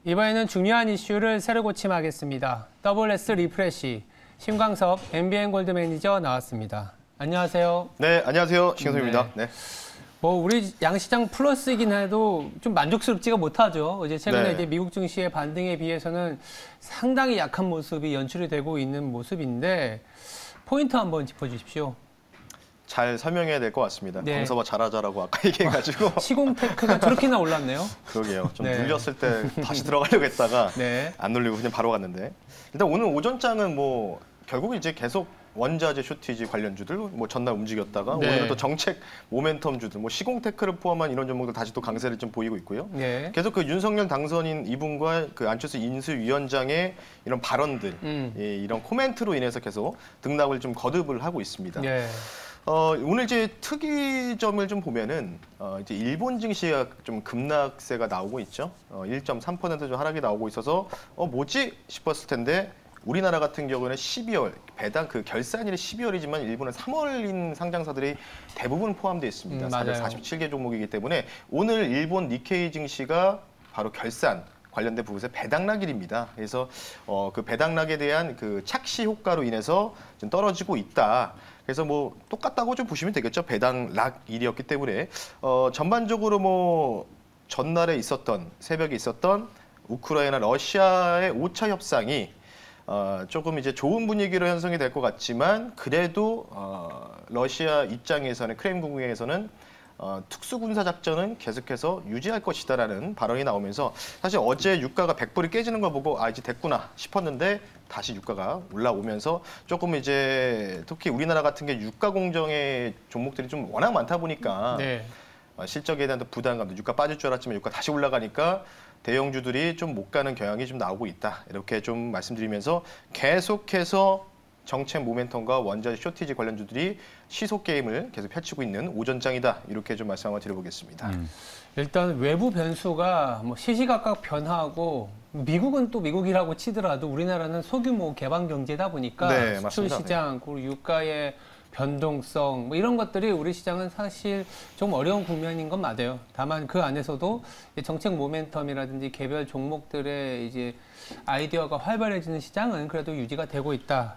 이번에는 중요한 이슈를 새로 고침하겠습니다. WS 리프레시 신광섭 MBN 골드 매니저 나왔습니다. 안녕하세요. 네, 안녕하세요. 신광섭입니다. 네. 우리 양시장 플러스이긴 해도 좀 만족스럽지가 못하죠. 이제 최근에 네. 이제 미국 증시의 반등에 비해서는 상당히 약한 모습이 연출이 되고 있는 모습인데 포인트 한번 짚어주십시오. 잘 설명해야 될 것 같습니다. 네. 광섭아 잘하자라고 아까 얘기해가지고. 시공테크가 저렇게나 올랐네요. 그러게요. 좀 네. 눌렸을 때 다시 들어가려고 했다가 네. 안 눌리고 그냥 바로 갔는데. 일단 오늘 오전장은 뭐 결국 이제 계속 원자재 쇼티지 관련주들 뭐 전날 움직였다가 네. 오늘은 또 정책 모멘텀주들 뭐 시공테크를 포함한 이런 종목들 다시 또 강세를 좀 보이고 있고요. 네. 계속 그 윤석열 당선인 이분과 그 안철수 인수위원장의 이런 발언들, 예, 이런 코멘트로 인해서 계속 등락을 좀 거듭을 하고 있습니다. 네. 오늘 이제 특이점을 좀 보면은 이제 일본 증시가 좀 급락세가 나오고 있죠. 1.3% 좀 하락이 나오고 있어서 뭐지 싶었을 텐데 우리나라 같은 경우는 12월 배당 그 결산일이 12월이지만 일본은 3월인 상장사들이 대부분 포함되어 있습니다. 맞아요. 447개 종목이기 때문에 오늘 일본 니케이 증시가 바로 결산 관련된 부분에서 배당락일입니다. 그래서 그 배당락에 대한 그 착시 효과로 인해서 좀 떨어지고 있다. 그래서 뭐 똑같다고 좀 보시면 되겠죠. 배당락일이었기 때문에 전반적으로 뭐 전날에 있었던 새벽에 있었던 우크라이나 러시아의 5차 협상이 조금 이제 좋은 분위기로 형성이 될 것 같지만 그래도 러시아 입장에서는 크렘린궁에서는 특수군사작전은 계속해서 유지할 것이다라는 발언이 나오면서 사실 어제 유가가 100불이 깨지는 거 보고 이제 됐구나 싶었는데 다시 유가가 올라오면서 조금 이제 특히 우리나라 같은 게 유가 공정의 종목들이 좀 워낙 많다 보니까 네. 실적에 대한 부담감도 유가 빠질 줄 알았지만 유가 다시 올라가니까 대형주들이 좀 못 가는 경향이 좀 나오고 있다. 이렇게 좀 말씀드리면서 계속해서 정책 모멘텀과 원자재 쇼티지 관련주들이 시속 게임을 계속 펼치고 있는 오전장이다. 이렇게 좀 말씀 한번 드려보겠습니다. 일단 외부 변수가 뭐 시시각각 변화하고 미국은 또 미국이라고 치더라도 우리나라는 소규모 개방 경제다 보니까 네, 수출 맞습니다. 시장 그리고 유가의 변동성 뭐 이런 것들이 우리 시장은 사실 좀 어려운 국면인 건 맞아요. 다만 그 안에서도 정책 모멘텀이라든지 개별 종목들의 이제 아이디어가 활발해지는 시장은 그래도 유지가 되고 있다.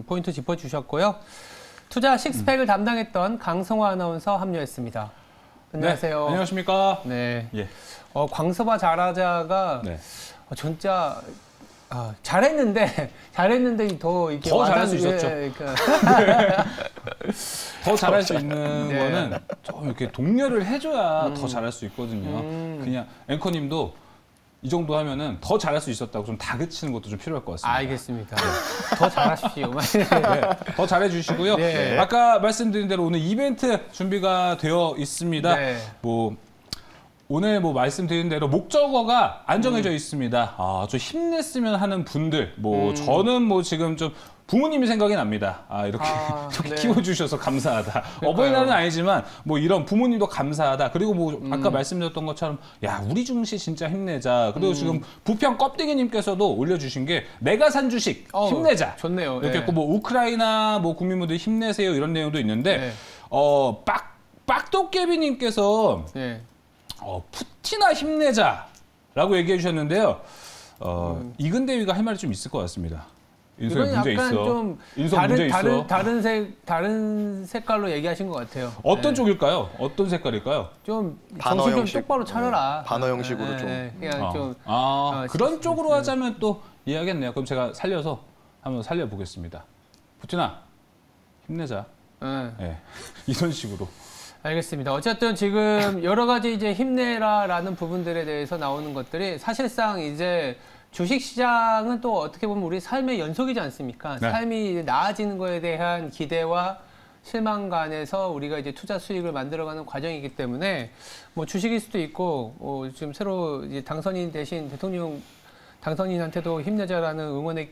포인트 짚어주셨고요. 투자 식스팩을 담당했던 강성화 아나운서 합류했습니다. 안녕하세요. 네, 안녕하십니까? 네. 예. 광섭아 잘하자가 네. 진짜 잘했는데 더 이렇게 더 잘할 수 있었죠. 더 잘할 수 있는 네. 거는 좀 이렇게 독려를 해줘야 더 잘할 수 있거든요. 그냥 앵커님도 이 정도 하면은 더 잘할 수 있었다고 좀 다그치는 것도 좀 필요할 것 같습니다. 알겠습니다. 더 잘하십시오. 네, 더 잘해주시고요. 네. 아까 말씀드린 대로 오늘 이벤트 준비가 되어 있습니다. 네. 오늘 말씀드린 대로 목적어가 안 정해져 있습니다. 좀 힘냈으면 하는 분들, 저는 지금 좀 부모님이 생각이 납니다. 이렇게 네. 키워주셔서 감사하다. 어버이날은 아니지만 이런 부모님도 감사하다. 그리고 아까 말씀드렸던 것처럼 우리 증시 진짜 힘내자. 그리고 지금 부평 껍데기님께서도 올려주신 게 내가 산 주식 힘내자. 좋네요. 이렇게 네. 했고 우크라이나 국민분들 힘내세요 이런 내용도 있는데 네. 빡도깨비님께서 네. 푸티나 힘내자라고 얘기해 주셨는데요. 이근대위가 할 말이 좀 있을 것 같습니다. 인수에 이건 문제 약간 있어. 좀 인수 문제 있어. 다른 색깔로 얘기하신 것 같아요. 어떤 쪽일까요? 어떤 색깔일까요? 좀 반어 정신 좀 형식. 똑바로 차려라. 반어 형식으로 좀. 그냥 좀 그런 쪽으로 하자면 또 이해하겠네요. 그럼 제가 살려서 한번 살려보겠습니다. 푸티나 힘내자. 네. 이런 식으로. 알겠습니다. 어쨌든 지금 여러 가지 이제 힘내라라는 부분들에 대해서 나오는 것들이 사실상 이제 주식시장은 또 어떻게 보면 우리 삶의 연속이지 않습니까? 네. 삶이 나아지는 거에 대한 기대와 실망간에서 우리가 이제 투자 수익을 만들어가는 과정이기 때문에 주식일 수도 있고 지금 새로 이제 당선인 대신 대통령 당선인한테도 힘내자라는 응원의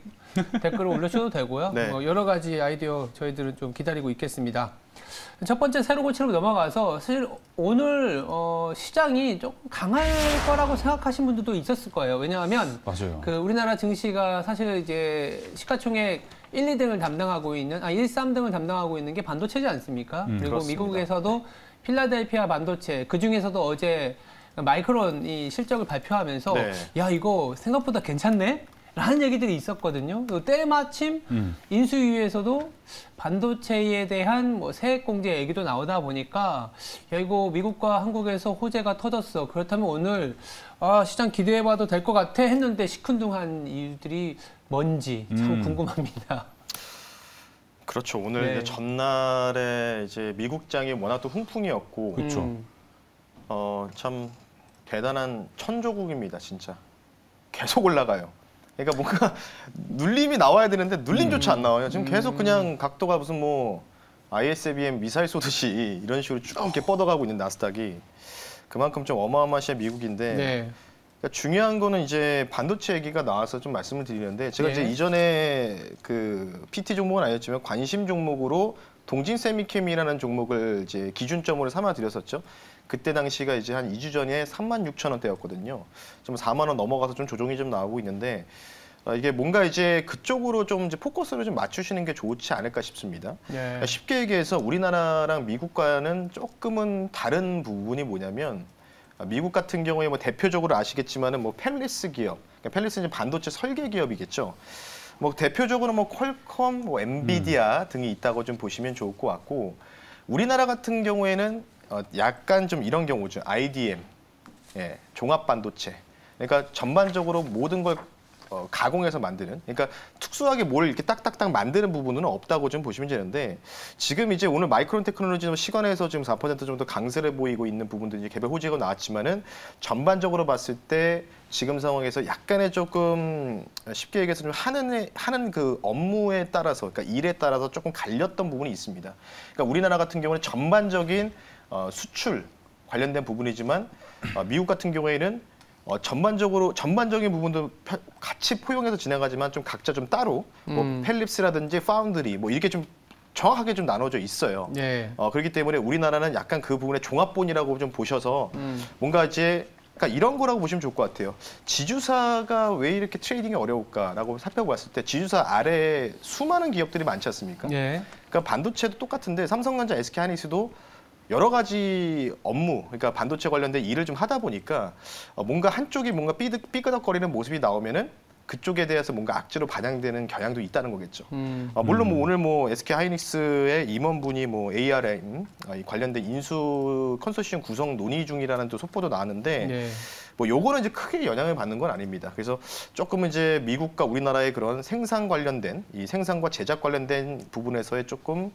댓글을 올려주셔도 되고요. 네. 여러 가지 아이디어 저희들은 좀 기다리고 있겠습니다. 첫 번째 새로 고치로 넘어가서 사실 오늘 시장이 조금 강할 거라고 생각하신 분들도 있었을 거예요. 왜냐하면 맞아요. 우리나라 증시가 사실 이제 시가총액 1, 2등을 담당하고 있는 1, 3등을 담당하고 있는 게 반도체지 않습니까? 그리고 그렇습니다. 미국에서도 필라델피아 반도체, 그 중에서도 어제 마이크론이 실적을 발표하면서 네. 야 이거 생각보다 괜찮네? 라는 얘기들이 있었거든요. 때마침 인수위에서도 반도체에 대한 뭐 세액 공제 얘기도 나오다 보니까 야 이거 미국과 한국에서 호재가 터졌어. 그렇다면 오늘 시장 기대해봐도 될 것 같아 했는데 시큰둥한 이유들이 뭔지 참 궁금합니다. 그렇죠. 오늘 네. 이제 전날에 이제 미국장이 워낙 또 훈풍이었고, 그렇죠. 참 대단한 천조국입니다, 진짜. 계속 올라가요. 그러니까 뭔가 눌림이 나와야 되는데 눌림조차 안 나와요. 지금 계속 그냥 각도가 무슨 뭐 ISBM 미사일 쏘듯이 이런 식으로 쭉 이렇게 뻗어가고 있는 나스닥이 그만큼 좀 어마어마한 미국인데 네. 그러니까 중요한 거는 이제 반도체 얘기가 나와서 좀 말씀을 드리는데 제가 네. 이제 이전에 그 PT 종목은 아니었지만 관심 종목으로 동진 세미캠이라는 종목을 이제 기준점으로 삼아 드렸었죠. 그때 당시가 이제 한 2주 전에 36,000원대였거든요. 좀 4만 원 넘어가서 좀 조정이 좀 나오고 있는데 이게 뭔가 이제 그쪽으로 좀 이제 포커스를 좀 맞추시는 게 좋지 않을까 싶습니다. 네. 그러니까 쉽게 얘기해서 우리나라랑 미국과는 조금은 다른 부분이 뭐냐면 미국 같은 경우에 뭐 대표적으로 아시겠지만은 뭐 펠리스 기업, 그러니까 펠리스는 반도체 설계 기업이겠죠. 뭐 대표적으로 뭐 퀄컴, 뭐 엔비디아 등이 있다고 좀 보시면 좋을 것 같고 우리나라 같은 경우에는 약간 좀 이런 경우죠. IDM, 예, 종합 반도체. 그러니까 전반적으로 모든 걸 가공해서 만드는, 그러니까 특수하게 뭘 이렇게 딱딱딱 만드는 부분은 없다고 좀 보시면 되는데 지금 이제 오늘 마이크론 테크놀로지 시간에서 지금 4% 정도 강세를 보이고 있는 부분들이 개별 호재가 나왔지만은 전반적으로 봤을 때 지금 상황에서 약간의 조금 쉽게 얘기해서 좀 하는 그 업무에 따라서, 그러니까 일에 따라서 조금 갈렸던 부분이 있습니다. 그러니까 우리나라 같은 경우는 전반적인 수출 관련된 부분이지만 미국 같은 경우에는 전반적인 부분도 같이 포용해서 진행하지만 좀 각자 좀 따로 뭐 펠립스라든지 파운드리 뭐 이렇게 좀 정확하게 좀 나눠져 있어요. 네. 그렇기 때문에 우리나라는 약간 그 부분의 종합본이라고 좀 보셔서 뭔가 이제 그러니까 이런 거라고 보시면 좋을 것 같아요. 지주사가 왜 이렇게 트레이딩이 어려울까라고 살펴봤을 때 지주사 아래 수많은 기업들이 많지 않습니까? 네. 그러니까 반도체도 똑같은데 삼성전자, SK하이닉스도 여러 가지 업무, 그러니까 반도체 관련된 일을 좀 하다 보니까 뭔가 한쪽이 뭔가 삐그덕거리는 모습이 나오면은 그쪽에 대해서 뭔가 악재로 반영되는 경향도 있다는 거겠죠. 물론 뭐 오늘 뭐 SK하이닉스의 임원분이 뭐 ARM 관련된 인수 컨소시엄 구성 논의 중이라는 또 속보도 나왔는데 네. 뭐 요거는 이제 크게 영향을 받는 건 아닙니다. 그래서 조금 이제 미국과 우리나라의 그런 생산 관련된 이 생산과 제작 관련된 부분에서의 조금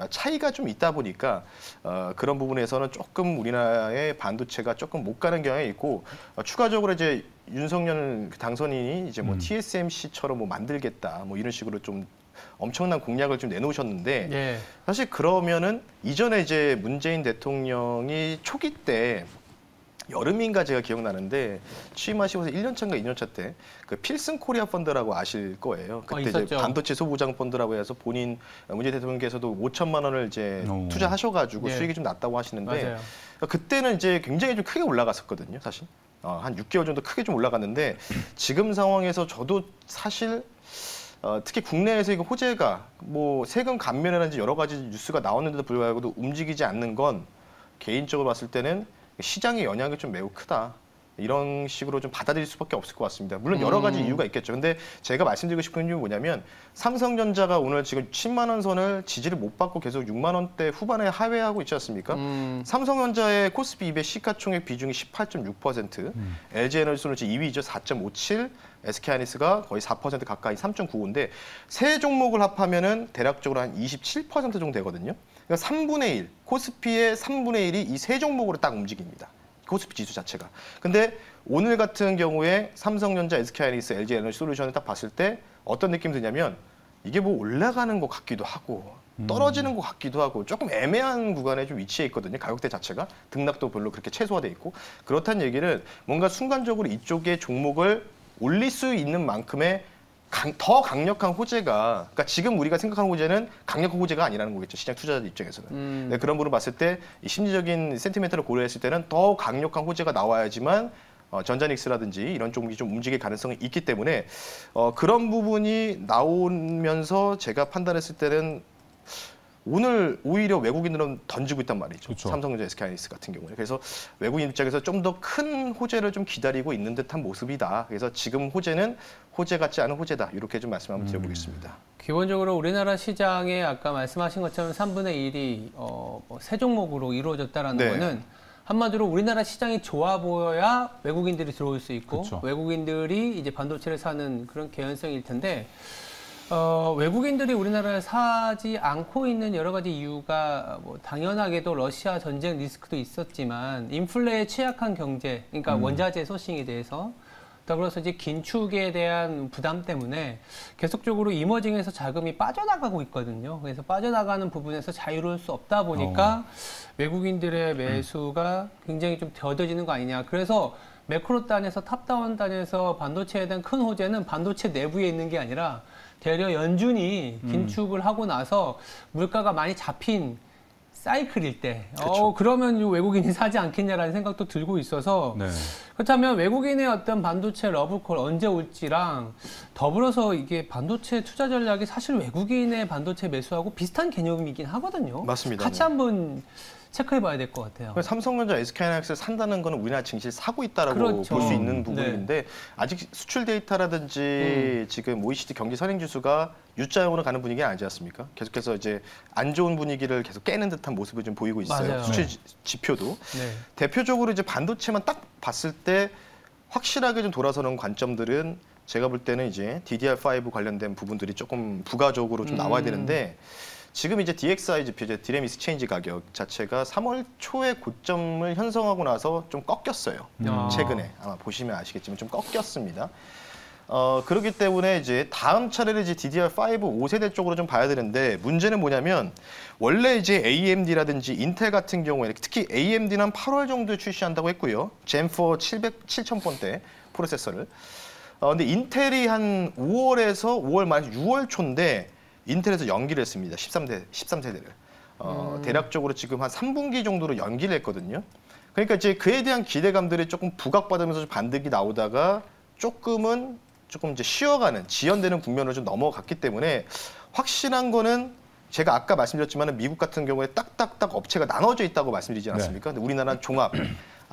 차이가 좀 있다 보니까 그런 부분에서는 조금 우리나라의 반도체가 조금 못 가는 경향이 있고 추가적으로 이제 윤석열 당선인이 이제 뭐 TSMC처럼 뭐 만들겠다 뭐 이런 식으로 좀 엄청난 공약을 좀 내놓으셨는데 네. 사실 그러면은 이전에 이제 문재인 대통령이 초기 때 여름인가 제가 기억나는데 취임하시고서 1년 차인가 2년 차 때 그 필승 코리아 펀드라고 아실 거예요. 그때 이제 반도체 소부장 펀드라고 해서 본인 문재인 대통령께서도 5천만 원을 이제 투자하셔가지고 네. 수익이 좀 났다고 하시는데 맞아요. 그때는 이제 굉장히 좀 크게 올라갔었거든요, 사실. 한 6개월 정도 크게 좀 올라갔는데 지금 상황에서 저도 사실 특히 국내에서 이거 호재가 뭐 세금 감면이라든지 여러 가지 뉴스가 나왔는데도 불구하고도 움직이지 않는 건 개인적으로 봤을 때는 시장의 영향이 좀 매우 크다. 이런 식으로 좀 받아들일 수밖에 없을 것 같습니다. 물론 여러 가지 이유가 있겠죠. 근데 제가 말씀드리고 싶은 이유는 뭐냐면 삼성전자가 오늘 지금 10만 원 선을 지지를 못 받고 계속 6만 원대 후반에 하회하고 있지 않습니까? 삼성전자의 코스피 200 시가총액 비중이 18.6%, LG에너지솔루션 2위죠. 4.57, SK하이닉스가 거의 4% 가까이 3.95인데 세 종목을 합하면은 대략적으로 한 27% 정도 되거든요. 그러니까 3분의 1, 코스피의 3분의 1이 이 세 종목으로 딱 움직입니다. 코스피 지수 자체가. 근데 오늘 같은 경우에 삼성전자, SK하이닉스, LG에너지솔루션을 딱 봤을 때 어떤 느낌이 드냐면 이게 뭐 올라가는 것 같기도 하고 떨어지는 것 같기도 하고 조금 애매한 구간에 좀 위치해 있거든요. 가격대 자체가. 등락도 별로 그렇게 최소화돼 있고. 그렇다는 얘기는 뭔가 순간적으로 이쪽의 종목을 올릴 수 있는 만큼의 더 강력한 호재가, 그러니까 지금 우리가 생각하는 호재는 강력한 호재가 아니라는 거겠죠. 시장 투자자들 입장에서는. 네, 그런 부분을 봤을 때 이 심리적인 센티멘트를 고려했을 때는 더 강력한 호재가 나와야지만 전자닉스라든지 이런 쪽이 좀 움직일 가능성이 있기 때문에 그런 부분이 나오면서 제가 판단했을 때는 오늘 오히려 외국인들은 던지고 있단 말이죠. 그쵸. 삼성전자, SK하이닉스 같은 경우에. 그래서 외국인 입장에서 좀 더 큰 호재를 좀 기다리고 있는 듯한 모습이다. 그래서 지금 호재는 호재 같지 않은 호재다. 이렇게 좀 말씀 한번 드려보겠습니다. 기본적으로 우리나라 시장에 아까 말씀하신 것처럼 3분의 1이 세 종목으로 이루어졌다라는 네. 거는 한마디로 우리나라 시장이 좋아 보여야 외국인들이 들어올 수 있고 그쵸. 외국인들이 이제 반도체를 사는 그런 개연성일 텐데 외국인들이 우리나라를 사지 않고 있는 여러 가지 이유가 뭐 당연하게도 러시아 전쟁 리스크도 있었지만 인플레에 취약한 경제, 그러니까 원자재 소싱에 대해서 더불어서 이제 긴축에 대한 부담 때문에 계속적으로 이머징에서 자금이 빠져나가고 있거든요. 그래서 빠져나가는 부분에서 자유로울 수 없다 보니까 외국인들의 매수가 굉장히 좀 더뎌지는 거 아니냐. 그래서 매크로 단에서 탑다운 단에서 반도체에 대한 큰 호재는 반도체 내부에 있는 게 아니라 대려 연준이 긴축을 하고 나서 물가가 많이 잡힌 사이클일 때, 그러면 외국인이 사지 않겠냐라는 생각도 들고 있어서 네. 그렇다면 외국인의 어떤 반도체 러브콜 언제 올지랑 더불어서 이게 반도체 투자 전략이 사실 외국인의 반도체 매수하고 비슷한 개념이긴 하거든요. 맞습니다. 같이 네. 한번 체크해봐야 될 것 같아요. 삼성전자, SK하이닉스를 산다는 거는 우리나라 증시를 사고 있다라고 그렇죠. 볼 수 있는 부분인데 아직 수출 데이터라든지 지금 OECD 경기 선행 지수가 U자형으로 가는 분위기는 아니지 않습니까? 계속해서 이제 안 좋은 분위기를 계속 깨는 듯한 모습을 좀 보이고 있어요. 맞아요. 수출 네. 지표도. 네. 대표적으로 이제 반도체만 딱 봤을 때 확실하게 좀 돌아서는 관점들은 제가 볼 때는 이제 DDR5 관련된 부분들이 조금 부가적으로 좀 나와야 되는데 지금 이제 DXI 지표, 이제 디램 익스체인지 가격 자체가 3월 초에 고점을 형성하고 나서 좀 꺾였어요. 최근에 아마 보시면 아시겠지만 좀 꺾였습니다. 그렇기 때문에 이제 다음 차례를 이제 DDR5 5세대 쪽으로 좀 봐야 되는데 문제는 뭐냐면 원래 이제 AMD라든지 인텔 같은 경우에 특히 AMD는 한 8월 정도에 출시한다고 했고요. 젠4 7000번대 프로세서를. 근데 인텔이 한 5월에서 5월 말 6월 초인데 인텔에서 연기를 했습니다. 13세대를. 대략적으로 지금 한 3분기 정도로 연기를 했거든요. 그러니까 이제 그에 대한 기대감들이 조금 부각받으면서 반등이 나오다가 조금 이제 쉬어가는, 지연되는 국면으로 좀 넘어갔기 때문에 확실한 거는 제가 아까 말씀드렸지만 미국 같은 경우에 딱딱딱 업체가 나눠져 있다고 말씀드리지 않았습니까? 근데 우리나라는 종합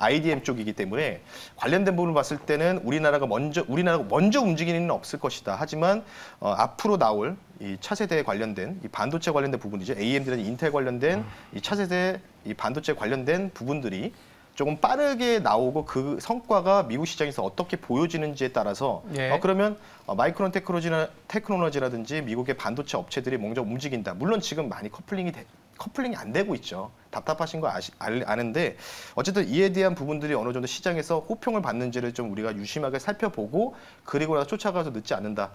IDM 쪽이기 때문에 관련된 부분을 봤을 때는 우리나라가 먼저 움직이는 일은 없을 것이다. 하지만 앞으로 나올 이 차세대에 관련된 이 반도체 관련된 부분이죠. AMD나 인텔 관련된 이 차세대 이 반도체 관련된 부분들이 조금 빠르게 나오고 그 성과가 미국 시장에서 어떻게 보여지는지에 따라서 그러면 마이크론 테크놀로지라든지 미국의 반도체 업체들이 먼저 움직인다. 물론 지금 많이 커플링이 안 되고 있죠. 답답하신 거 아는데 어쨌든 이에 대한 부분들이 어느 정도 시장에서 호평을 받는지를 좀 우리가 유심하게 살펴보고 그리고 나서 쫓아가서 늦지 않는다.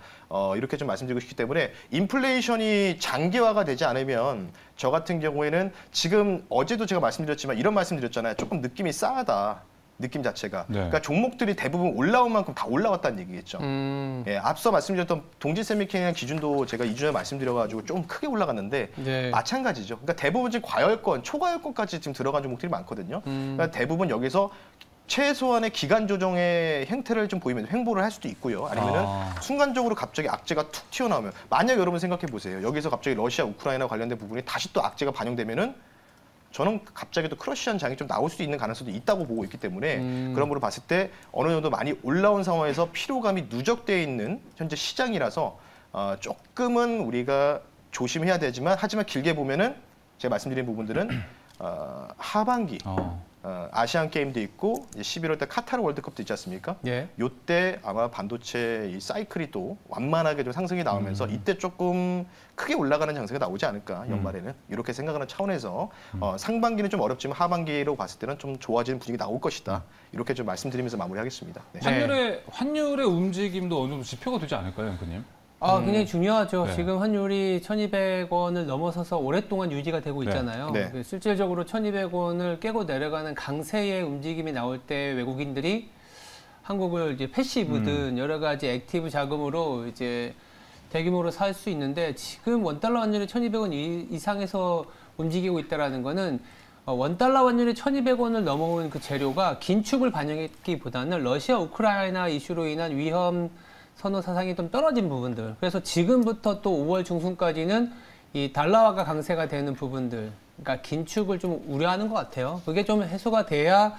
이렇게 좀 말씀드리고 싶기 때문에 인플레이션이 장기화가 되지 않으면 저 같은 경우에는 지금 어제도 제가 말씀드렸지만 이런 말씀드렸잖아요. 조금 느낌이 싸하다. 느낌 자체가. 네. 그러니까 종목들이 대부분 올라온 만큼 다 올라왔다는 얘기겠죠. 예, 앞서 말씀드렸던 동지세미케이나 기준도 제가 2주 전에 말씀드려가지고 좀 크게 올라갔는데 마찬가지죠. 그러니까 대부분 지금 과열권, 초과열권까지 지금 들어간 종목들이 많거든요. 그러니까 대부분 여기서 최소한의 기간 조정의 행태를 좀 보이면서 횡보를 할 수도 있고요. 아니면은 순간적으로 갑자기 악재가 툭 튀어나오면 만약 여러분 생각해 보세요. 여기서 갑자기 러시아, 우크라이나 관련된 부분이 다시 또 악재가 반영되면은 저는 갑자기 또 크러쉬한 장이 좀 나올 수 있는 가능성도 있다고 보고 있기 때문에 그런 부분을 봤을 때 어느 정도 많이 올라온 상황에서 피로감이 누적되어 있는 현재 시장이라서 조금은 우리가 조심해야 되지만 하지만 길게 보면은 제가 말씀드린 부분들은 하반기 아시안 게임도 있고 이제 11월 때 카타르 월드컵도 있지 않습니까? 요때 아마 반도체 이 사이클이 또 완만하게 좀 상승이 나오면서 이때 조금 크게 올라가는 장세가 나오지 않을까 연말에는 이렇게 생각하는 차원에서 상반기는 좀 어렵지만 하반기로 봤을 때는 좀 좋아지는 분위기 나올 것이다. 이렇게 좀 말씀드리면서 마무리하겠습니다. 네. 환율의 움직임도 어느 정도 지표가 되지 않을까요, 앵커님? 굉장히 중요하죠. 네. 지금 환율이 1,200원을 넘어서서 오랫동안 유지가 되고 있잖아요. 네. 실질적으로 1,200원을 깨고 내려가는 강세의 움직임이 나올 때 외국인들이 한국을 이제 패시브든 여러 가지 액티브 자금으로 이제 대규모로 살 수 있는데 지금 원달러 환율이 1,200원 이상에서 움직이고 있다라는 거는 원달러 환율이 1,200원을 넘어온 그 재료가 긴축을 반영했기보다는 러시아 우크라이나 이슈로 인한 위험 선호 사상이 좀 떨어진 부분들. 그래서 지금부터 또 5월 중순까지는 이 달러화가 강세가 되는 부분들, 그러니까 긴축을 좀 우려하는 것 같아요. 그게 좀 해소가 돼야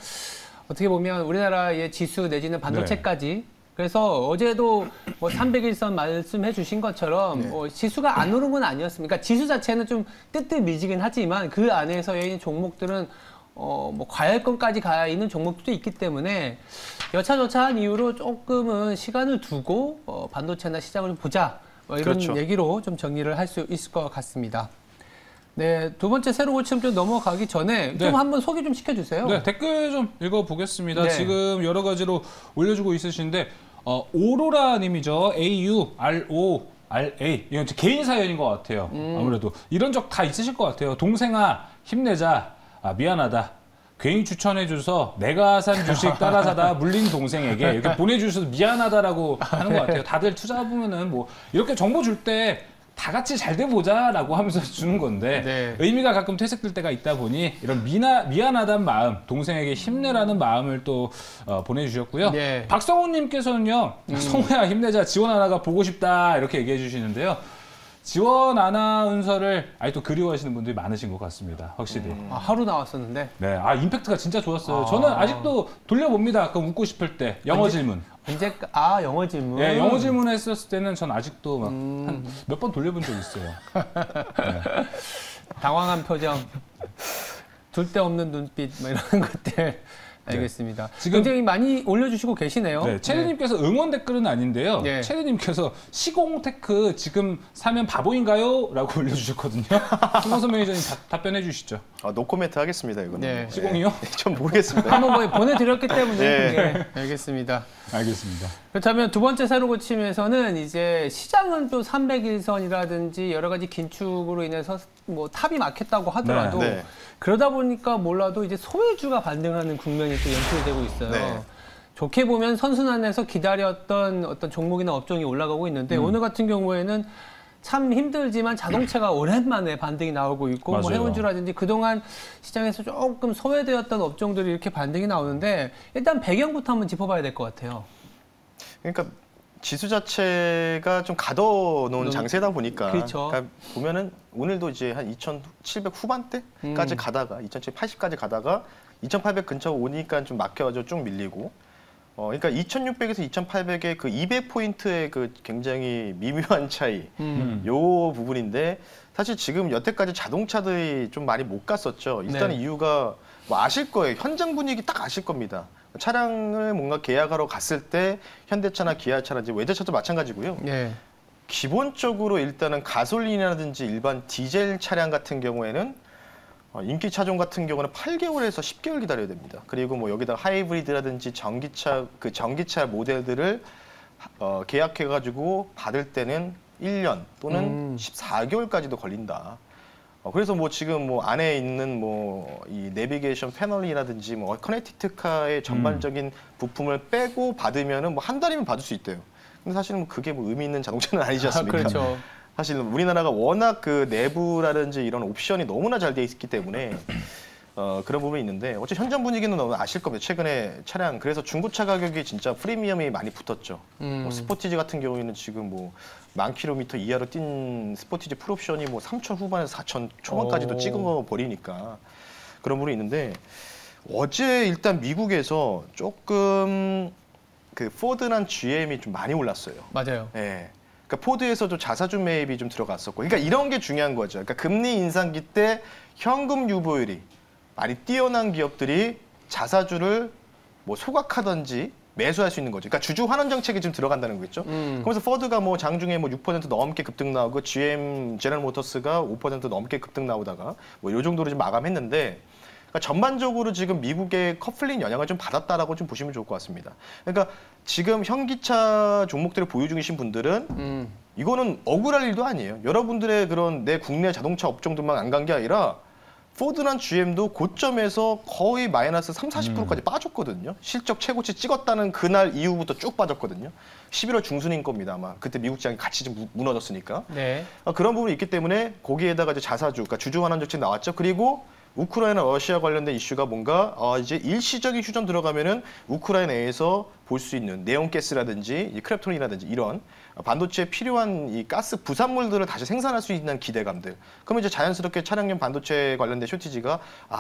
어떻게 보면 우리나라의 지수 내지는 반도체까지 그래서 어제도 뭐 300일선 말씀해 주신 것처럼 지수가 안 오른 건 아니었습니까? 그러니까 지수 자체는 좀 뜨뜻미지긴 하지만 그 안에서의 종목들은 뭐 과열권까지 가 있는 종목들도 있기 때문에 여차저차한 이유로 조금은 시간을 두고 반도체나 시장을 좀 보자. 뭐 이런 그렇죠. 얘기로 좀 정리를 할 수 있을 것 같습니다. 네, 두 번째 새로 고침 좀 넘어가기 전에 좀 한번 소개 좀 시켜주세요. 네, 댓글 좀 읽어보겠습니다. 네. 지금 여러 가지로 올려주고 있으신데 오로라 님이죠. AURORA 이건 개인 사연인 것 같아요. 아무래도 이런 적 다 있으실 것 같아요. 동생아 힘내자. 미안하다. 괜히 추천해줘서 내가 산 주식 따라 사다 물린 동생에게 이렇게 보내주셔서 미안하다라고 하는 것 같아요. 다들 투자 보면은 뭐 이렇게 정보 줄 때 다 같이 잘 돼 보자라고 하면서 주는 건데 네. 의미가 가끔 퇴색될 때가 있다 보니 이런 미안하다는 마음, 동생에게 힘내라는 마음을 또 보내주셨고요. 네. 박성훈님께서는요, 성우야 힘내자, 지원 아나가 보고 싶다 이렇게 얘기해 주시는데요. 지원 아나운서를 아직도 그리워하시는 분들이 많으신 것 같습니다. 확실히. 하루 나왔었는데 네, 임팩트가 진짜 좋았어요. 저는 아직도 돌려봅니다. 가끔 웃고 싶을 때 영어 질문. 언제 영어 질문. 네, 영어 질문 했었을 때는 전 아직도 막 한 몇 번 돌려본 적 있어요. 네. 당황한 표정, 둘 데 없는 눈빛, 뭐 이런 것들. 알겠습니다. 지금- 굉장히 많이 올려주시고 계시네요. 네, 체리님께서 응원 댓글은 아닌데요. 네. 체리님께서 시공테크 지금 사면 바보인가요? 라고 올려주셨거든요. 김원선 매니저님 답변해 주시죠. 노코멘트 하겠습니다, 이거는. 네. 시공이요? 좀 모르겠습니다. 한번 뭐 보내드렸기 때문에. 네. 알겠습니다. 알겠습니다. 그렇다면 두 번째 새로 고침에서는 이제 시장은 또 300일선이라든지 여러 가지 긴축으로 인해서 뭐 탑이 막혔다고 하더라도 네. 그러다 보니까 몰라도 이제 소외주가 반등하는 국면이 또 연출되고 있어요. 네. 좋게 보면 선순환에서 기다렸던 어떤 종목이나 업종이 올라가고 있는데 오늘 같은 경우에는 참 힘들지만 자동차가 오랜만에 반등이 나오고 있고 뭐 맞아요. 해운주라든지 그동안 시장에서 조금 소외되었던 업종들이 이렇게 반등이 나오는데 일단 배경부터 한번 짚어봐야 될 것 같아요. 그러니까 지수 자체가 좀 가둬놓은 장세다 보니까 그렇죠. 그러니까 보면은 오늘도 이제 한 2,700 후반대까지 가다가 2,780까지 가다가 2,800 근처 오니까 좀 막혀가지고 쭉 밀리고 그러니까 2,600에서 2,800의 그 200포인트의 그 굉장히 미묘한 차이 요 부분인데 사실 지금 여태까지 자동차들이 좀 많이 못 갔었죠. 일단 네. 이유가 뭐 아실 거예요. 현장 분위기 딱 아실 겁니다. 차량을 뭔가 계약하러 갔을 때 현대차나 기아차나 외제차도 마찬가지고요. 네. 기본적으로 일단은 가솔린이라든지 일반 디젤 차량 같은 경우에는 인기 차종 같은 경우는 8개월에서 10개월 기다려야 됩니다. 그리고 뭐 여기다 하이브리드라든지 전기차 모델들을 계약해가지고 받을 때는 1년 또는 14개월까지도 걸린다. 그래서 뭐 지금 뭐 안에 있는 뭐 이 내비게이션 패널이라든지 뭐 커넥티드카의 전반적인 부품을 빼고 받으면은 뭐 한 달이면 받을 수 있대요. 근데 사실은 뭐 그게 뭐 의미 있는 자동차는 아니지 않습니까? 그렇죠. 사실 우리나라가 워낙 그 내부라든지 이런 옵션이 너무나 잘 돼 있기 때문에 그런 부분이 있는데 어째 현장 분위기는 너무 아실 겁니다. 최근에 차량 그래서 중고차 가격이 진짜 프리미엄이 많이 붙었죠. 뭐 스포티지 같은 경우에는 지금 뭐 10,000km 이하로 뛴 스포티지 풀옵션이 뭐 3,000 후반에서 4,000 초반까지도 찍어 버리니까 그런 부분이 있는데 어제 일단 미국에서 조금 그 포드랑 GM이 좀 많이 올랐어요. 맞아요. 예. 그러니까 포드에서도 자사주 매입이 좀 들어갔었고, 그러니까 이런 게 중요한 거죠. 그러니까 금리 인상기 때 현금 유보율이 많이 뛰어난 기업들이 자사주를 뭐 소각하든지 매수할 수 있는 거죠. 그러니까 주주 환원 정책이 좀 들어간다는 거겠죠. 그래서 포드가 뭐 장중에 뭐 6% 넘게 급등 나오고 GM 제너럴 모터스가 5% 넘게 급등 나오다가 뭐 이 정도로 좀 마감했는데. 그러니까 전반적으로 지금 미국의 커플링 영향을 좀 받았다라고 좀 보시면 좋을 것 같습니다. 그러니까 지금 현기차 종목들을 보유 중이신 분들은 이거는 억울할 일도 아니에요. 여러분들의 그런 내 국내 자동차 업종들만 안 간 게 아니라 포드나 GM도 고점에서 거의 마이너스 30~40%까지 빠졌거든요. 실적 최고치 찍었다는 그날 이후부터 쭉 빠졌거든요. 11월 중순인 겁니다, 아마. 그때 미국 시장이 같이 좀 무너졌으니까. 네. 그런 부분이 있기 때문에 거기에다가 이제 자사주, 그러니까 주주 환원 정책 나왔죠. 그리고 우크라이나 러시아 관련된 이슈가 뭔가 이제 일시적인 휴전 들어가면은 우크라이나에서 볼 수 있는 네온가스라든지 크랩톤이라든지 이런 반도체에 필요한 이 가스 부산물들을 다시 생산할 수 있는 기대감들. 그러면 이제 자연스럽게 차량용 반도체 관련된 쇼티지가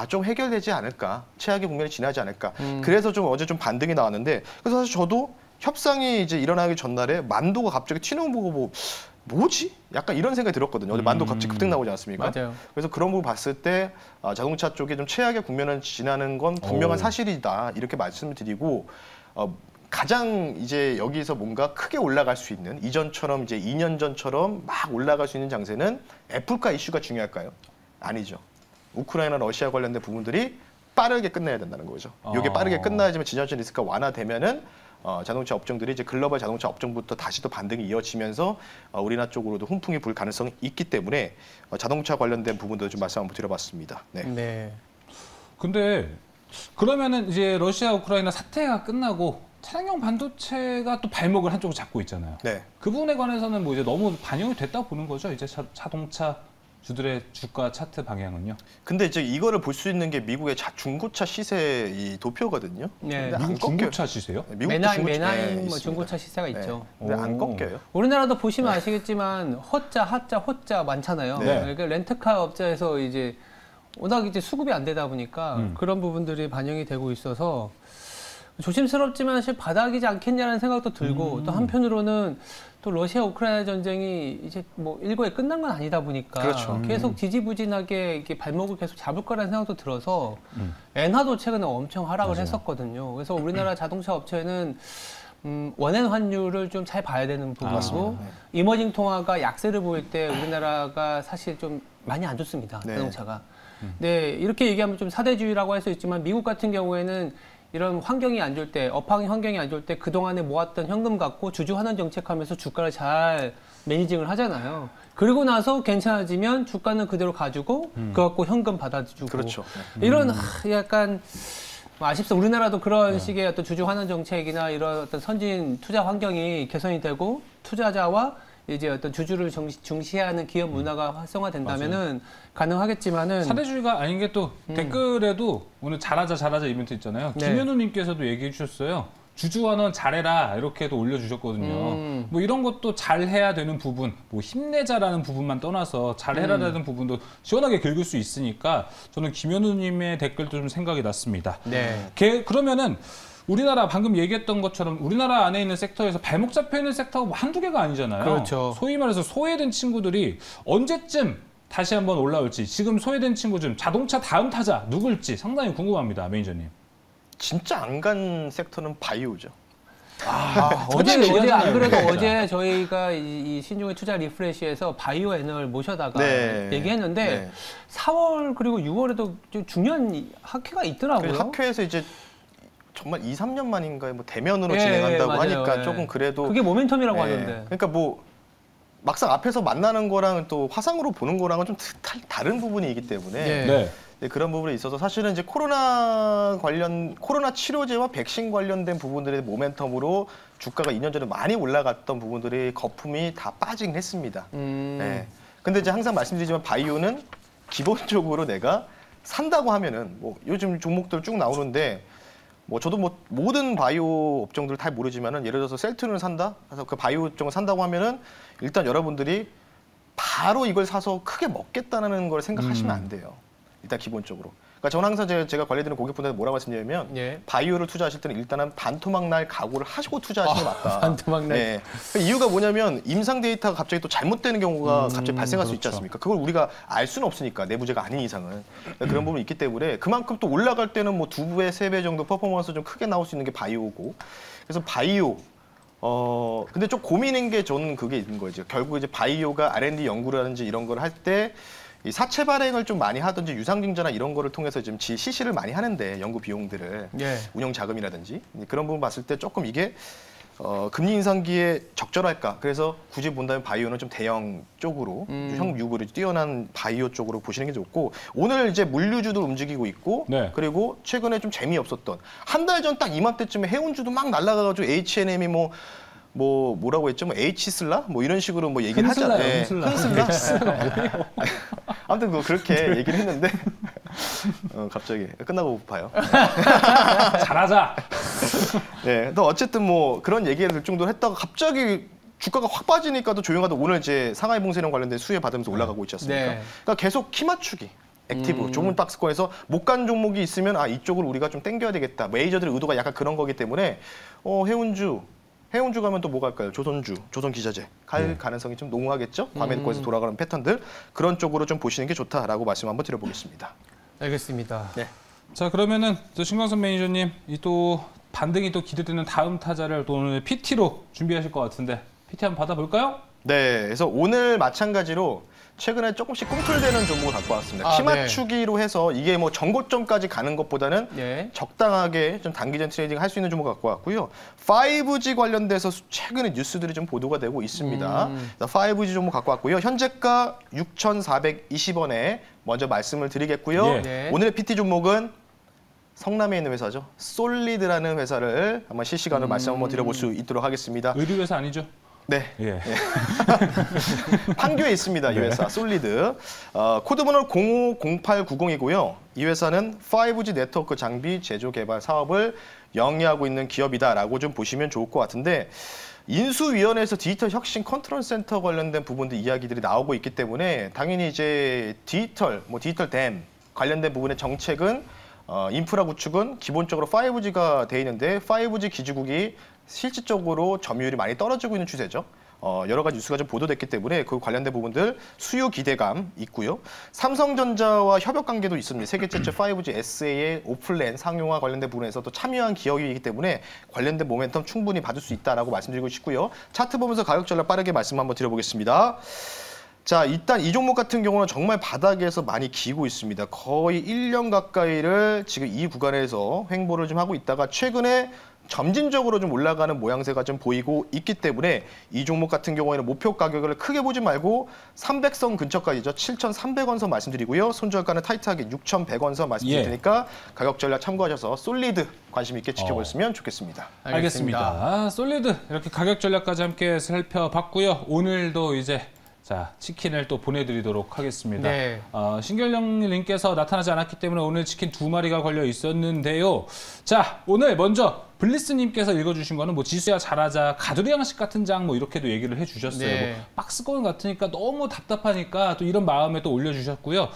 좀 해결되지 않을까, 최악의 국면이 지나지 않을까. 그래서 좀 어제 좀 반등이 나왔는데, 그래서 사실 저도 협상이 이제 일어나기 전날에 만도가 갑자기 튀는 거 보고 뭐지? 약간 이런 생각이 들었거든요. 어제 만도 갑자기 급등 나오지 않습니까? 맞아요. 그래서 그런 부분 봤을 때 자동차 쪽에 좀 최악의 국면을 지나는 건 분명한 사실이다. 이렇게 말씀을 드리고 가장 이제 여기서 뭔가 크게 올라갈 수 있는 이전처럼 이제 2년 전처럼 막 올라갈 수 있는 장세는 애플카 이슈가 중요할까요? 아니죠. 우크라이나 러시아 관련된 부분들이 빠르게 끝내야 된다는 거죠. 이게 빠르게 끝나야지만 지정학적 리스크가 완화되면은 자동차 업종들이 이제 글로벌 자동차 업종부터 다시 또 반등이 이어지면서 우리나라 쪽으로도 훈풍이 불 가능성이 있기 때문에 자동차 관련된 부분도 좀 말씀 한번 드려봤습니다. 네. 네. 근데 그러면은 이제 러시아 우크라이나 사태가 끝나고 차량용 반도체가 또 발목을 한쪽으로 잡고 있잖아요. 네. 그 부분에 관해서는 뭐 이제 너무 반영이 됐다고 보는 거죠. 이제 자동차 주들의 주가 차트 방향은요. 근데 이제 이거를 볼 수 있는 게 미국의 중고차 시세 이 도표거든요. 네. 근데 안 미국 꺾여요. 중고차 시세요? 네, 미국도 메나임 네, 뭐 있습니다. 중고차 시세가 네. 있죠. 근데 안 오. 꺾여요. 우리나라도 보시면 아시겠지만 허자, 하자, 호자 많잖아요. 네. 그러니까 렌트카 업자에서 이제 워낙 이제 수급이 안 되다 보니까 그런 부분들이 반영이 되고 있어서 조심스럽지만 사실 바닥이지 않겠냐는 생각도 들고 또 한편으로는 또 러시아 우크라이나 전쟁이 이제 뭐 일거에 끝난 건 아니다 보니까 그렇죠. 계속 지지부진하게 이렇게 발목을 계속 잡을 거라는 생각도 들어서 엔화도 최근에 엄청 하락을 했었거든요. 그래서 우리나라 자동차 업체는 원엔 환율을 좀 잘 봐야 되는 부분이고 이머징 통화가 약세를 보일 때 우리나라가 사실 좀 많이 안 좋습니다. 네. 자동차가. 네, 이렇게 얘기하면 좀 사대주의라고 할 수 있지만 미국 같은 경우에는 이런 환경이 안 좋을 때, 업황 환경이 안 좋을 때 그동안에 모았던 현금 갖고 주주 환원 정책하면서 주가를 잘 매니징을 하잖아요. 그리고 나서 괜찮아지면 주가는 그대로 가지고 그거 갖고 현금 받아주고. 그렇죠. 이런 약간 아쉽습니다. 우리나라도 그런 식의 어떤 주주 환원 정책이나 이런 어떤 선진 투자 환경이 개선이 되고 투자자와 이제 어떤 주주를 중시하는 기업 문화가 활성화된다면은 가능하겠지만은 사대주의가 아닌 게 또 댓글에도 오늘 잘하자 이벤트 있잖아요. 네. 김현우님께서도 얘기해 주셨어요. 주주환원 잘해라 이렇게도 올려주셨거든요. 뭐 이런 것도 잘해야 되는 부분, 뭐 힘내자라는 부분만 떠나서 잘해라라는 부분도 시원하게 긁을 수 있으니까 저는 김현우님의 댓글도 좀 생각이 났습니다. 네. 그러면은 우리나라 방금 얘기했던 것처럼 우리나라 안에 있는 섹터에서 발목 잡혀 있는 섹터가 뭐 한두 개가 아니잖아요. 그렇죠. 소위 말해서 소외된 친구들이 언제쯤 다시 한번 올라올지, 지금 소외된 친구 중 자동차 다음 타자 누굴지 상당히 궁금합니다, 매니저님. 진짜 안 간 섹터는 바이오죠. 어제 안 그래도 진짜. 어제 저희가 이 신중의 투자 리프레시에서 바이오 애널 모셔다가 네. 얘기했는데 네. 4월 그리고 6월에도 좀 중요한 학회가 있더라고요. 학회에서 이제 정말 2, 3년 만인가에 뭐 대면으로 예, 진행한다고 맞아요. 하니까 예. 조금 그래도 그게 모멘텀이라고 예. 하던데. 그러니까 뭐 막상 앞에서 만나는 거랑 또 화상으로 보는 거랑은 좀 다른 부분이기 때문에 예. 네. 네, 그런 부분에 있어서 사실은 이제 코로나 치료제와 백신 관련된 부분들의 모멘텀으로 주가가 2년 전에 많이 올라갔던 부분들이 거품이 다 빠지긴 했습니다. 네. 근데 이제 항상 말씀드리지만 바이오는 기본적으로 내가 산다고 하면은 뭐 요즘 종목들 쭉 나오는데 뭐 저도 뭐 모든 바이오 업종들 다 모르지만은 예를 들어서 셀트리온을 산다. 그래서 그 바이오 업종을 산다고 하면은 일단 여러분들이 바로 이걸 사서 크게 먹겠다는 걸 생각하시면 안 돼요. 일단 기본적으로. 그러니까 저는 항상 제가 관리드리는 고객분들한테 뭐라고 말씀드리냐면 예. 바이오를 투자하실 때는 일단은 반토막 날 각오를 하시고 투자하시는 게 맞다. 반토막 날. 네. 그 이유가 뭐냐면 임상 데이터가 갑자기 또 잘못되는 경우가 갑자기 발생할 수 있지 않습니까? 그걸 우리가 알 수는 없으니까 내부제가 아닌 이상은 그런 부분이 있기 때문에 그만큼 또 올라갈 때는 뭐 2배, 3배 정도 퍼포먼스 좀 크게 나올 수 있는 게 바이오고 그래서 바이오 근데 좀 고민인 게 저는 그게 있는 거죠. 결국 이제 바이오가 R&D 연구라든지 이런 걸 할 때 이 사채 발행을 좀 많이 하든지 유상증자나 이런 거를 통해서 지금 실시를 많이 하는데 연구 비용들을 예. 운영 자금이라든지 그런 부분 봤을 때 조금 이게 금리 인상기에 적절할까? 그래서 굳이 본다면 바이오는 좀 대형 쪽으로 형유불이 뛰어난 바이오 쪽으로 보시는 게 좋고 오늘 이제 물류주도 움직이고 있고 네. 그리고 최근에 좀 재미없었던 한 달 전 딱 이맘때쯤에 해운주도 막 날아가가지고 H&M이 뭐라고 했죠? 뭐 H슬라? 뭐 이런 식으로 뭐 얘기를 하잖아요. 흔슬라. 흔슬라? 아무튼 뭐 그렇게 얘기를 했는데 갑자기 끝나고 고파요. 잘하자. 네, 또 어쨌든 뭐 그런 얘기를 들 정도로 했다가 갑자기 주가가 확 빠지니까 또 조용하다. 오늘 이제 상하이 봉쇄령 관련된 수혜 받으면서 올라가고 있지 않습니까? 네. 그러니까 계속 키 맞추기. 액티브, 좁은 박스권에서 못 간 종목이 있으면 이쪽을 우리가 좀 땡겨야 되겠다. 메이저들의 의도가 약간 그런 거기 때문에 해운주 가면 또 뭐 갈까요? 조선주, 조선기자재 갈 가능성이 좀 농후하겠죠? 과매도권에서 돌아가는 패턴들 그런 쪽으로 좀 보시는 게 좋다라고 말씀 한번 드려보겠습니다. 알겠습니다. 네. 자, 그러면은 또 신광선 매니저님 이 또 반등이 또 기대되는 다음 타자를 또 오늘 PT로 준비하실 것 같은데 PT 한번 받아볼까요? 네, 그래서 오늘 마찬가지로 최근에 조금씩 꿈틀대는 종목을 갖고 왔습니다. 키 네. 맞추기로 해서 이게 뭐 전고점까지 가는 것보다는 예. 적당하게 좀 단기전 트레이딩 할 수 있는 종목 갖고 왔고요. 5G 관련돼서 최근에 뉴스들이 좀 보도가 되고 있습니다. 5G 종목 갖고 왔고요. 현재가 6,420원에 먼저 말씀을 드리겠고요. 예. 네. 오늘의 PT 종목은 성남에 있는 회사죠. 솔리드라는 회사를 한번 실시간으로 말씀 한번 드려볼 수 있도록 하겠습니다. 의류회사 아니죠? 네. 예. 판교에 있습니다. 이 회사 솔리드. 코드번호 050890이고요. 이 회사는 5G 네트워크 장비 제조 개발 사업을 영위하고 있는 기업이다라고 좀 보시면 좋을 것 같은데 인수위원회에서 디지털 혁신 컨트롤 센터 관련된 부분들 이야기들이 나오고 있기 때문에 당연히 이제 디지털 댐 관련된 부분의 정책은 인프라 구축은 기본적으로 5G가 돼 있는데 5G 기지국이 실질적으로 점유율이 많이 떨어지고 있는 추세죠. 여러 가지 뉴스가 좀 보도됐기 때문에 그 관련된 부분들 수요 기대감 있고요. 삼성전자와 협업 관계도 있습니다. 세계 최초 5G SA의 오플랜 상용화 관련된 부분에서도 참여한 기업이기 때문에 관련된 모멘텀 충분히 받을 수 있다라고 말씀드리고 싶고요. 차트 보면서 가격 전략 빠르게 말씀 한번 드려보겠습니다. 자, 일단 이 종목 같은 경우는 정말 바닥에서 많이 기고 있습니다. 거의 1년 가까이를 지금 이 구간에서 횡보를 좀 하고 있다가 최근에 점진적으로 좀 올라가는 모양새가 좀 보이고 있기 때문에 이 종목 같은 경우에는 목표 가격을 크게 보지 말고 300선 근처까지죠. 7,300원 선 말씀드리고요. 손절가는 타이트하게 6,100원 선 말씀드릴 테니까 가격 전략 참고하셔서 솔리드 관심 있게 지켜보시면 좋겠습니다. 알겠습니다. 솔리드 이렇게 가격 전략까지 함께 살펴봤고요. 오늘도 이제 자, 치킨을 또 보내드리도록 하겠습니다. 네. 신결령님께서 나타나지 않았기 때문에 오늘 치킨 2마리가 걸려 있었는데요. 자, 오늘 먼저 블리스님께서 읽어주신 거는 뭐 지수야 잘하자, 가두리 양식 같은 장 뭐 이렇게도 얘기를 해주셨어요. 네. 뭐 박스권 같으니까 너무 답답하니까 또 이런 마음에 또 올려주셨고요.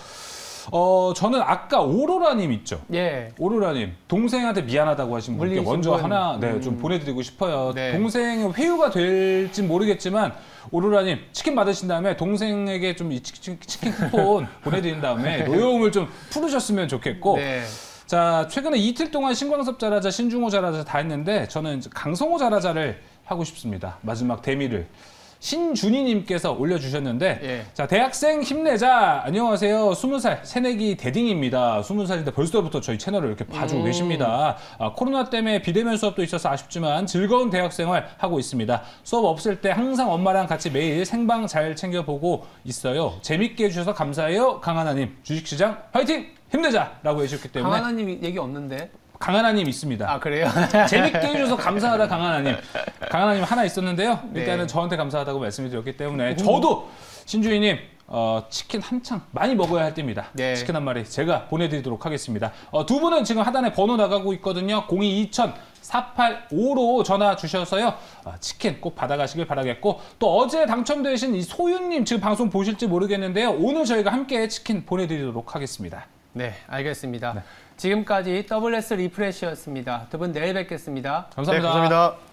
저는 아까 오로라님 있죠. 예. 오로라님 동생한테 미안하다고 하신 분께 물리신 먼저 분. 하나 좀 보내드리고 싶어요. 네. 동생의 회유가 될지 모르겠지만 오로라님 치킨 받으신 다음에 동생에게 좀 이 치킨 쿠폰 보내드린 다음에 노여움을 좀 풀으셨으면 좋겠고 네. 자, 최근에 이틀 동안 신광섭 잘하자, 신중호 잘하자 다 했는데 저는 이제 강성호 잘하자를 하고 싶습니다. 마지막 대미를. 신준희님께서 올려주셨는데 예. 자, 대학생 힘내자. 안녕하세요. 20살 새내기 대딩입니다. 20살인데 벌써부터 저희 채널을 이렇게 봐주고 계십니다. 코로나 때문에 비대면 수업도 있어서 아쉽지만 즐거운 대학생활 하고 있습니다. 수업 없을 때 항상 엄마랑 같이 매일 생방 잘 챙겨보고 있어요. 재밌게 해주셔서 감사해요. 강하나님 주식시장 화이팅! 힘내자! 라고 해주셨기 때문에 강하나님 얘기 없는데. 강하나님 있습니다. 아, 그래요? 재밌게 해주셔서 감사하다 강하나님. 강하나님 하나 있었는데요. 일단은 네. 저한테 감사하다고 말씀을 드렸기 때문에 저도 신주희님 치킨 한창 많이 먹어야 할 때입니다. 네. 치킨 한 마리 제가 보내드리도록 하겠습니다. 두 분은 지금 하단에 번호 나가고 있거든요. 02-2000-485로 전화 주셔서요. 치킨 꼭 받아가시길 바라겠고 또 어제 당첨되신 이 소윤님 지금 방송 보실지 모르겠는데요. 오늘 저희가 함께 치킨 보내드리도록 하겠습니다. 네, 알겠습니다. 네. 지금까지 WS 리프레시였습니다. 두 분 내일 뵙겠습니다. 감사합니다. 네, 감사합니다.